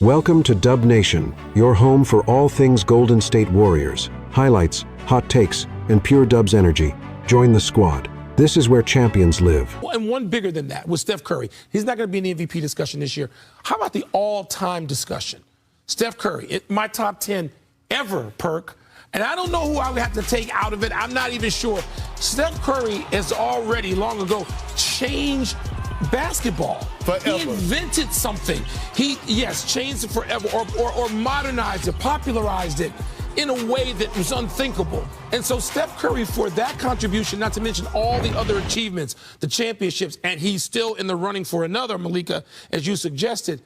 Welcome to Dub Nation, your home for all things Golden State Warriors. Highlights, hot takes, and pure Dubs energy. Join the squad. This is where champions live. And one bigger than that was Steph Curry. He's not going to be in the MVP discussion this year. How about the all-time discussion? Steph Curry, my top 10 ever, Perk. And I don't know who I would have to take out of it. I'm not even sure. Steph Curry has already, long ago, changed basketball. Forever. He invented something. He, changed it forever or modernized it, popularized it in a way that was unthinkable. And so Steph Curry, for that contribution, not to mention all the other achievements, the championships, and he's still in the running for another, Malika, as you suggested.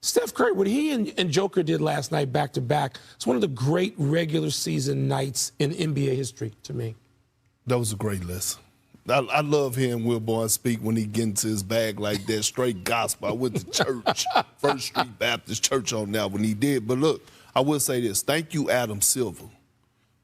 Steph Curry, what he and Joker did last night back-to-back, it's one of the great regular season nights in NBA history to me. That was a great list. I love hearing Will Bourne speak when he get into his bag like that, straight gospel. I went to church, First Street Baptist Church on that when he did. But look, I will say this. Thank you, Adam Silver.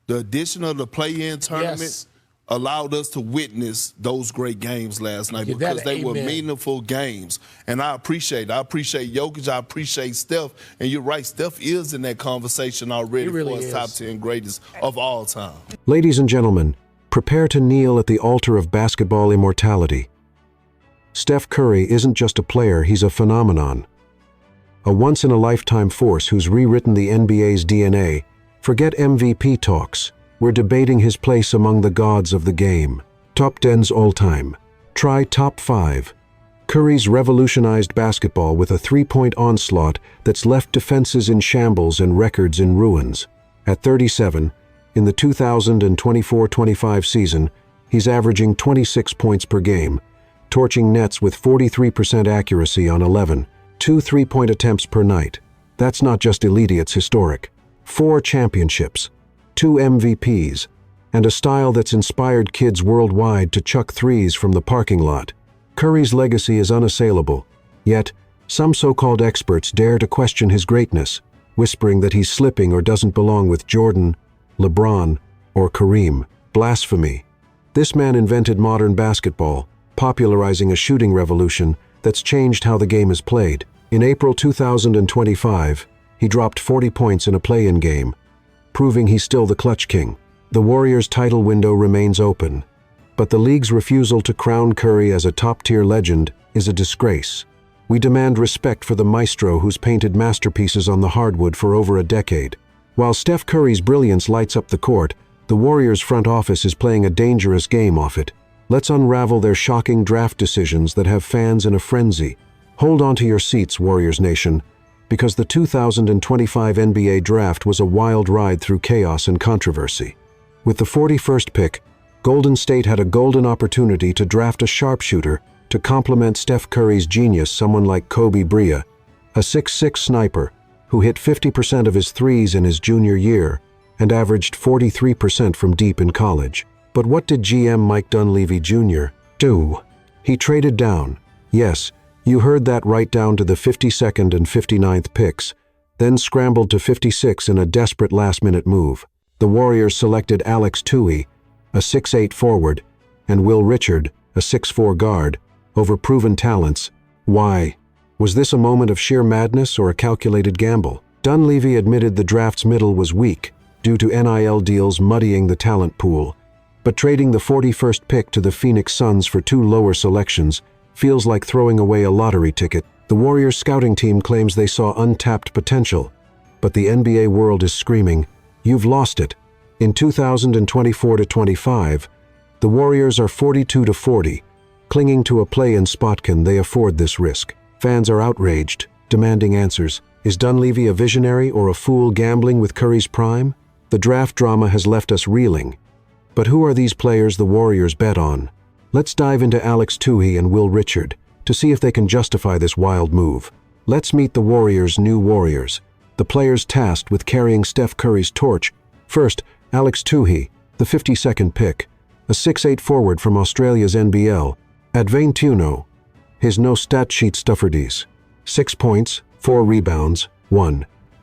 The addition of the play-in tournament allowed us to witness those great games last night because they were meaningful games. And I appreciate Jokic, I appreciate Steph. And you're right, Steph is in that conversation already for his top 10 greatest of all time. Ladies and gentlemen, prepare to kneel at the altar of basketball immortality. Steph Curry isn't just a player, he's a phenomenon. A once-in-a-lifetime force who's rewritten the NBA's DNA. Forget MVP talks. We're debating his place among the gods of the game. Top 10's all-time. Try top 5. Curry's revolutionized basketball with a three-point onslaught that's left defenses in shambles and records in ruins. At 37, in the 2024-25 season, he's averaging 26 points per game, torching nets with 43% accuracy on 2 three-point attempts per night. That's not just elite, it's historic. 4 championships, 2 MVPs, and a style that's inspired kids worldwide to chuck threes from the parking lot. Curry's legacy is unassailable, yet some so-called experts dare to question his greatness, whispering that he's slipping or doesn't belong with Jordan, LeBron, or Kareem. Blasphemy. This man invented modern basketball, popularizing a shooting revolution that's changed how the game is played. In April 2025, he dropped 40 points in a play-in game, proving he's still the clutch king. The Warriors' title window remains open, but the league's refusal to crown Curry as a top-tier legend is a disgrace. We demand respect for the maestro who's painted masterpieces on the hardwood for over a decade. While Steph Curry's brilliance lights up the court, the Warriors' front office is playing a dangerous game off it. Let's unravel their shocking draft decisions that have fans in a frenzy. Hold on to your seats, Warriors Nation, because the 2025 NBA Draft was a wild ride through chaos and controversy. With the 41st pick, Golden State had a golden opportunity to draft a sharpshooter to complement Steph Curry's genius, someone like Kobe Bryant, a 6'6" sniper who hit 50% of his threes in his junior year and averaged 43% from deep in college. But what did GM Mike Dunleavy Jr. do? He traded down. Yes, you heard that right, down to the 52nd and 59th picks, then scrambled to 56 in a desperate last-minute move. The Warriors selected Alex Toohey, a 6'8" forward, and Will Richard, a 6'4" guard, over proven talents. Why? Was this a moment of sheer madness or a calculated gamble? Dunleavy admitted the draft's middle was weak due to NIL deals muddying the talent pool, but trading the 41st pick to the Phoenix Suns for 2 lower selections feels like throwing away a lottery ticket. The Warriors scouting team claims they saw untapped potential, but the NBA world is screaming, "You've lost it." In 2024-25, the Warriors are 42-40, clinging to a play-in spot. Can they afford this risk? Fans are outraged, demanding answers. Is Dunleavy a visionary or a fool gambling with Curry's prime? The draft drama has left us reeling. But who are these players the Warriors bet on? Let's dive into Alex Toohey and Will Richard to see if they can justify this wild move. Let's meet the Warriors' new warriors, the players tasked with carrying Steph Curry's torch. First, Alex Toohey, the 52nd pick, a 6'8" forward from Australia's NBL. Advain Tuno, his no-stat sheet stufferdies. 6 points, 4 rebounds,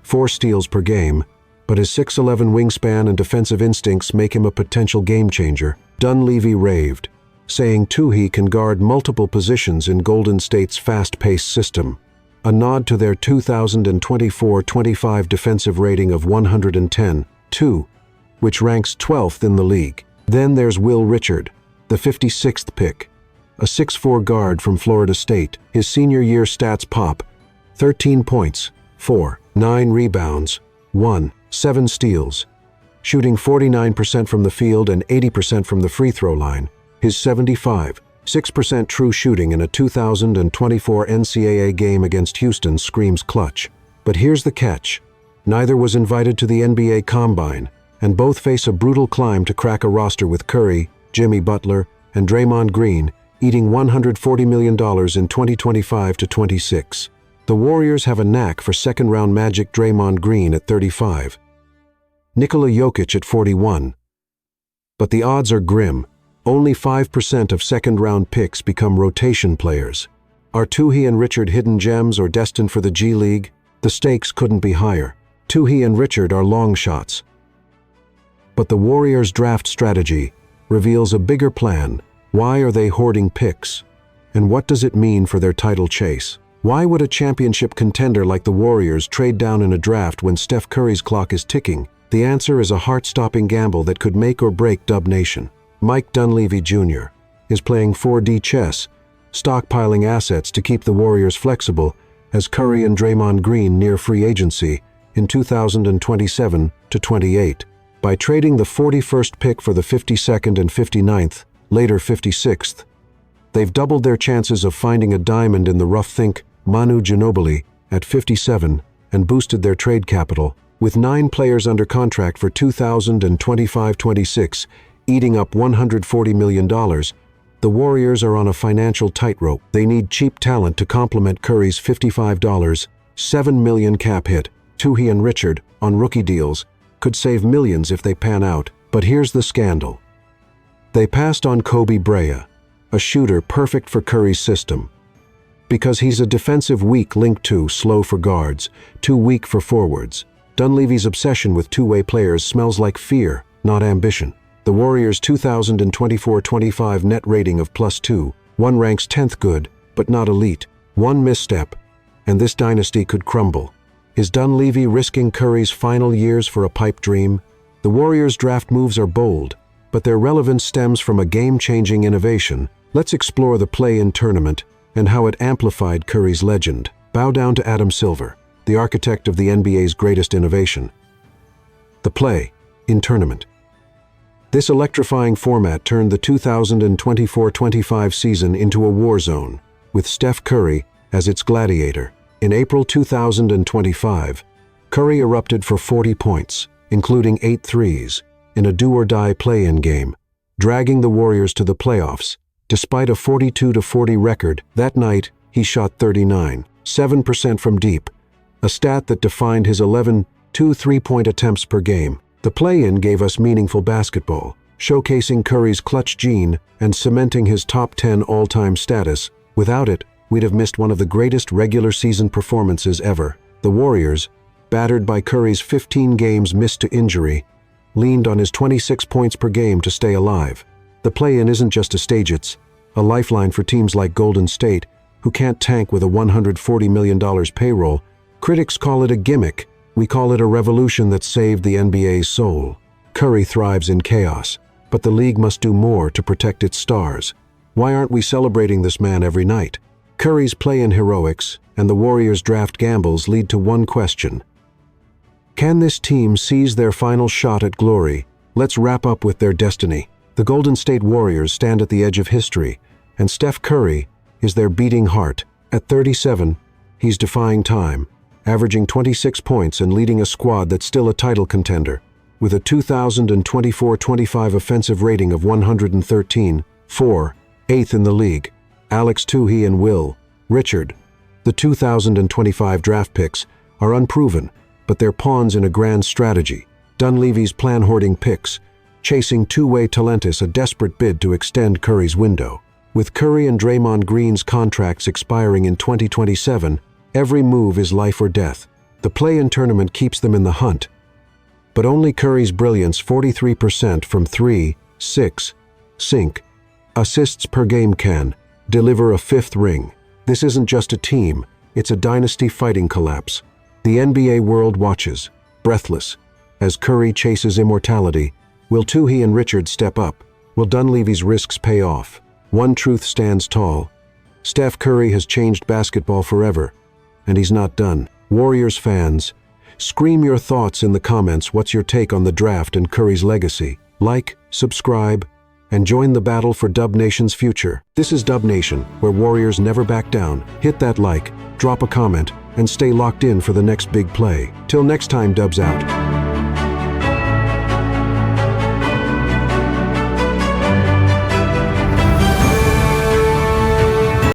4 steals per game, but his 6'11" wingspan and defensive instincts make him a potential game-changer. Dunleavy raved, saying Toohey can guard multiple positions in Golden State's fast-paced system. a nod to their 2024-25 defensive rating of 110-2, which ranks 12th in the league. Then there's Will Richard, the 56th pick, a 6'4" guard from Florida State. His senior year stats pop: 13 points, 9 rebounds, 7 steals, shooting 49% from the field and 80% from the free throw line. His 75.6% true shooting in a 2024 NCAA game against Houston screams clutch. But here's the catch. Neither was invited to the NBA Combine, and both face a brutal climb to crack a roster with Curry, Jimmy Butler, and Draymond Green eating $140 million in 2025-26. The Warriors have a knack for second-round magic. Draymond Green at 35. Nikola Jokic at 41. But the odds are grim. Only 5% of second-round picks become rotation players. Are Tuhi and Richard hidden gems or destined for the G League? The stakes couldn't be higher. Tuhi and Richard are long shots. But the Warriors' draft strategy reveals a bigger plan. Why are they hoarding picks? And what does it mean for their title chase? Why would a championship contender like the Warriors trade down in a draft when Steph Curry's clock is ticking? The answer is a heart-stopping gamble that could make or break Dub Nation. Mike Dunleavy Jr. is playing 4D chess, stockpiling assets to keep the Warriors flexible as Curry and Draymond Green near free agency in 2027-28. By trading the 41st pick for the 52nd and 59th, later 56th, they've doubled their chances of finding a diamond in the rough. Think Manu Ginobili at 57 and boosted their trade capital. With 9 players under contract for 2025-26, eating up $140 million, the Warriors are on a financial tightrope. They need cheap talent to complement Curry's $55.7 million cap hit. Tuhi and Richard, on rookie deals, could save millions if they pan out. But here's the scandal. They passed on Kobe Bryant, a shooter perfect for Curry's system, because he's a defensive weak link too slow for guards, too weak for forwards. Dunleavy's obsession with two-way players smells like fear, not ambition. The Warriors' 2024-25 net rating of +2, one ranks 10th good, but not elite. One misstep, and this dynasty could crumble. Is Dunleavy risking Curry's final years for a pipe dream? The Warriors' draft moves are bold, but their relevance stems from a game-changing innovation. Let's explore the play-in tournament and how it amplified Curry's legend. Bow down to Adam Silver, the architect of the NBA's greatest innovation. The play-in tournament. This electrifying format turned the 2024-25 season into a war zone, with Steph Curry as its gladiator. In April 2025, Curry erupted for 40 points, including 8 threes, in a do-or-die play-in game, dragging the Warriors to the playoffs. Despite a 42-40 record, that night he shot 39.7% from deep, a stat that defined his 11 2-3-point attempts per game. The play-in gave us meaningful basketball, showcasing Curry's clutch gene and cementing his top 10 all-time status. Without it, we'd have missed one of the greatest regular season performances ever. The Warriors, battered by Curry's 15 games missed to injury, leaned on his 26 points per game to stay alive. The play-in isn't just a stage, it's a lifeline for teams like Golden State, who can't tank with a $140 million payroll. Critics call it a gimmick. We call it a revolution that saved the NBA's soul. Curry thrives in chaos, but the league must do more to protect its stars. Why aren't we celebrating this man every night? Curry's play-in heroics and the Warriors' draft gambles lead to one question. Can this team seize their final shot at glory? Let's wrap up with their destiny. The Golden State Warriors stand at the edge of history, and Steph Curry is their beating heart. At 37, he's defying time, averaging 26 points and leading a squad that's still a title contender. With a 2024-25 offensive rating of 113.4, 8th in the league, Alex Tuhi and Will Richard, the 2025 draft picks, are unproven, but they're pawns in a grand strategy. Dunleavy's plan-hoarding picks, chasing two-way Talentus, a desperate bid to extend Curry's window. With Curry and Draymond Green's contracts expiring in 2027, every move is life or death. The play-in tournament keeps them in the hunt, but only Curry's brilliance, 43% from 3, 6, sink, assists per game, can deliver a 5th ring. This isn't just a team, It's a dynasty fighting collapse. The NBA world watches, breathless, as Curry chases immortality. Will Toohey and Richard step up? Will Dunleavy's risks pay off? One truth stands tall. Steph Curry has changed basketball forever, and he's not done. Warriors fans, scream your thoughts in the comments. What's your take on the draft and Curry's legacy? Like, subscribe, and join the battle for Dub Nation's future. This is Dub Nation, where Warriors never back down. Hit that like, drop a comment, and stay locked in for the next big play. Till next time, Dubs out.